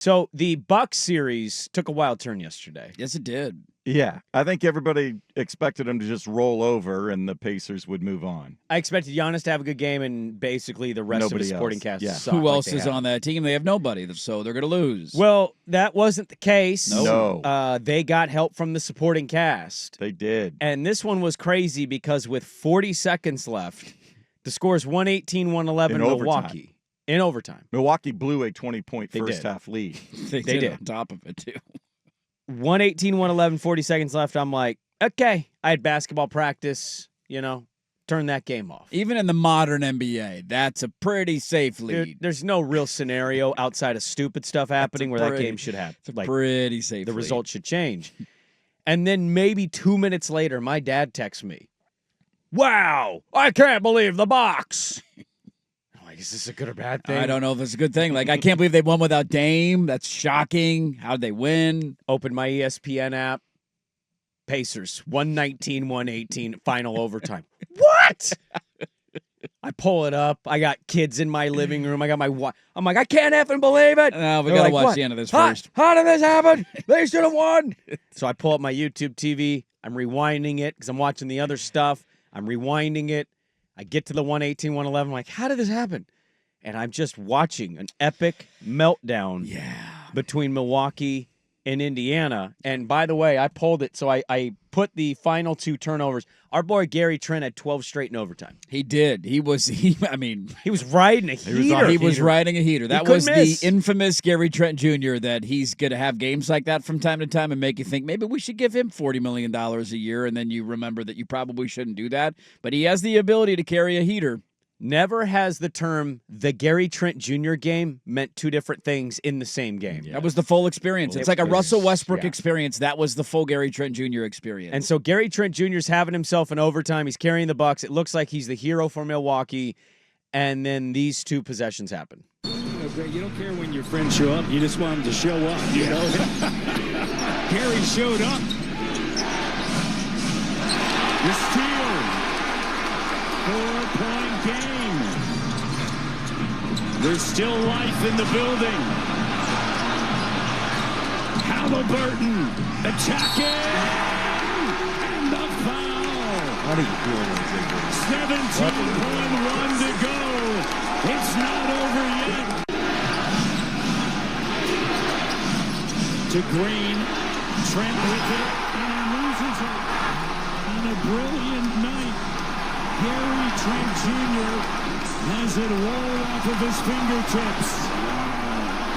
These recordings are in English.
So the Bucks series took a wild turn yesterday. Yes, it did. Yeah, I think everybody expected him to just roll over and the Pacers would move on. I expected Giannis to have a good game, and basically the rest Nobody of the supporting else. cast Yeah. sucked Who like else they is have. on that team? They have nobody, so they're going to lose. Well, that wasn't the case. No. They got help from the supporting cast. They did. And this one was crazy because with 40 seconds left, the score is 118-111 In Milwaukee. In overtime. Milwaukee blew a 20-point They first did. half lead. they did. on top of it, too. 118-111, 40 seconds left. I'm like, okay, I had basketball practice, turn that game off. Even in the modern NBA, that's a pretty safe lead. Dude, there's no real scenario outside of stupid stuff happening where that game should happen. It's a pretty safe the lead. result should change. And then maybe 2 minutes later, my dad texts me, wow, I can't believe the Bucks. I'm like, is this a good or bad thing? I don't know if it's a good thing. Like, I can't believe they won without Dame. That's shocking. How'd they win? Open my ESPN app. Pacers, 119-118, final overtime. What? I pull it up. I got kids in my living room. I got my I'm like, I can't effing believe it. No, we They're got to like, watch what? the end of this first. How did this happen? They should have won. So I pull up my YouTube TV. I'm rewinding it because I'm watching the other stuff. I'm rewinding it. I get to the 118-111. I'm like, how did this happen? And I'm just watching an epic meltdown between Milwaukee and Indiana. And by the way, I pulled it, so I put the final two turnovers. Our boy Gary Trent had 12 straight in overtime. He did. He was riding a heater. He was riding a heater. That couldn't was miss. the infamous Gary Trent Jr. that he's going to have games like that from time to time and make you think maybe we should give him $40 million a year, and then you remember that you probably shouldn't do that. But he has the ability to carry a heater. Never has the term the Gary Trent Jr. game meant two different things in the same game. That was the full experience. It's like a Russell Westbrook experience. That was the full Gary Trent Jr. experience. And so Gary Trent Jr. is having himself an overtime. He's carrying the Bucks. It looks like he's the hero for Milwaukee. And then these two possessions happen. You don't care when your friends show up. You just want them to show up. You know? Gary showed up. The steal. 4-point game. There's still life in the building. Halliburton attacking. And the foul. What are you doing, 17.1 to go. It's not over yet. To Green. Trent with it. And he loses it. On a brilliant night, Gary Trent Jr. has it roll off of his fingertips.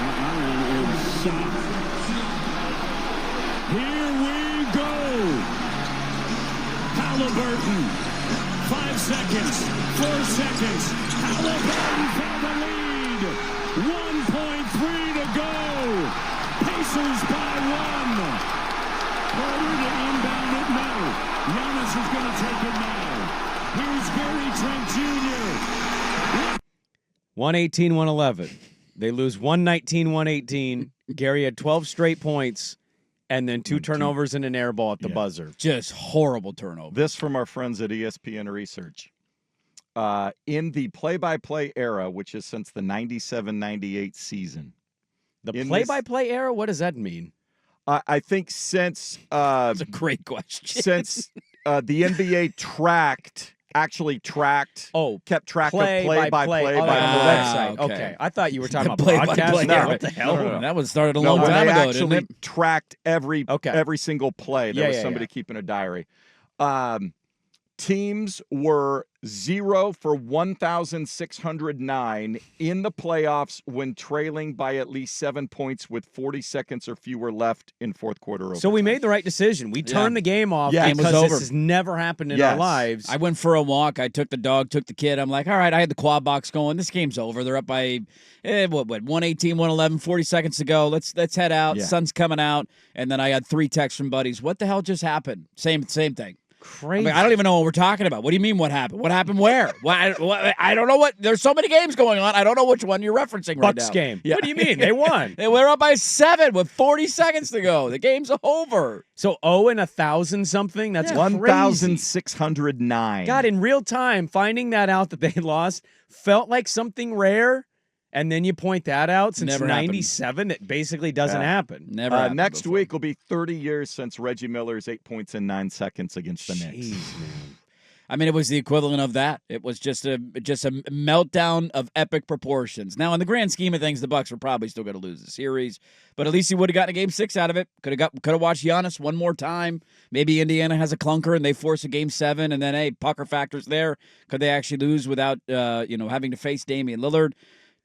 I am shocked. Here we go. Halliburton. 5 seconds. 4 seconds. Halliburton for the lead. 1.3 to go. Pacers by 1. Porter to inbound it. No. Giannis is going to take it now. Here's Gary Trent Jr. 118-111. They lose 119-118. Gary had 12 straight points and then 2 turnovers and an air ball at the buzzer. Just horrible turnover. This from our friends at ESPN Research. In the play-by-play era, which is since the 97-98 season. The play-by-play era? What does that mean? I think since That's a great question. since the NBA kept track of play-by-play on the website. okay. Okay. I thought you were talking about Play-by-play. broadcast. No, What the hell? no. That one started a No, long when time they ago, actually didn't it? tracked every single play. There was somebody keeping a diary. Teams were 0 for 1,609 in the playoffs when trailing by at least 7 points with 40 seconds or fewer left in fourth quarter overtime. So we made the right decision. We turned the game off Yeah. because Game was this over. has never happened in our lives. I went for a walk. I took the dog, took the kid. I'm like, all right, I had the quad box going. This game's over. They're up by, 118, 111, 40 seconds to go. Let's head out. Yeah. Sun's coming out. And then I had 3 texts from buddies. What the hell just happened? Same thing. Crazy. I don't even know what we're talking about. What do you mean what happened? What happened where? I don't know what. There's so many games going on. I don't know which one you're referencing right now. Bucks game. Yeah. What do you mean? They won. They were up by 7 with 40 seconds to go. The game's over. So 0 and 1,000 something? That's crazy. 1,609. God, in real time, finding that out that they lost felt like something rare. And then you point that out since Never happened. 97, it basically doesn't happen. Never happened Next before. week will be 30 years since Reggie Miller's 8 points in 9 seconds against the Knicks. Jeez, man. I mean, it was the equivalent of that. It was just a meltdown of epic proportions. Now, in the grand scheme of things, the Bucks were probably still going to lose the series, but at least he would have gotten a Game 6 out of it. Could have watched Giannis one more time. Maybe Indiana has a clunker and they force a Game 7, and then pucker factors there. Could they actually lose without having to face Damian Lillard?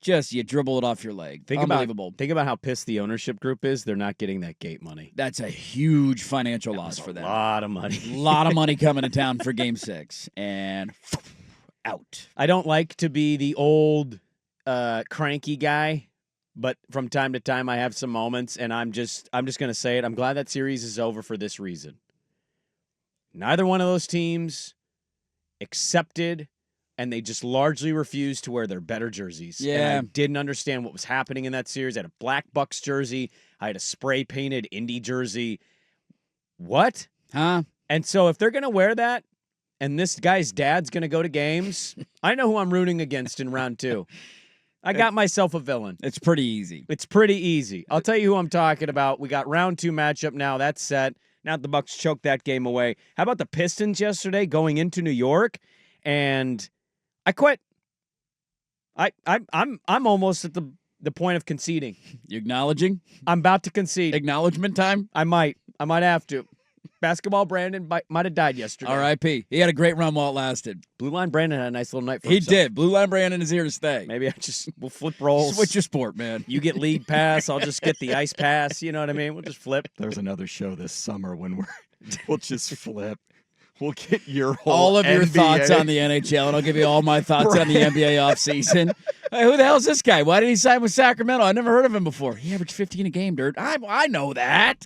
Just you dribble it off your leg. Unbelievable. Think about how pissed the ownership group is. They're not getting that gate money. That's a huge financial loss for them. A lot of money. A lot of money coming to town for Game 6, and out. I don't like to be the old cranky guy, but from time to time I have some moments, and I'm just going to say it. I'm glad that series is over for this reason. Neither one of those teams accepted, and they just largely refused to wear their better jerseys. Yeah. And I didn't understand what was happening in that series. I had a black Bucks jersey. I had a spray-painted Indy jersey. What? Huh? And so if they're going to wear that, and this guy's dad's going to go to games, I know who I'm rooting against in round 2. I got myself a villain. It's pretty easy. It's pretty easy. I'll tell you who I'm talking about. We got round 2 matchup now. That's set. Now the Bucks choked that game away. How about the Pistons yesterday going into New York? And I quit. I'm almost at the point of conceding. You acknowledging? I'm about to concede. Acknowledgement time? I might have to. Basketball Brandon might have died yesterday. R.I.P. He had a great run while it lasted. Blue Line Brandon had a nice little night for He himself. did. Blue Line Brandon is here to stay. Maybe we'll flip roles. Switch your sport, man. You get league pass. I'll just get the ice pass. You know what I mean? We'll just flip. There's another show this summer when we'll just flip. We'll get your whole All of your NBA. thoughts on the NHL, and I'll give you all my thoughts on the NBA offseason. Hey, who the hell's this guy? Why did he sign with Sacramento? I never heard of him before. He averaged 15 a game, dude. I know that.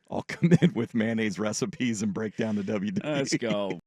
I'll come in with mayonnaise recipes and break down the WD. Let's go.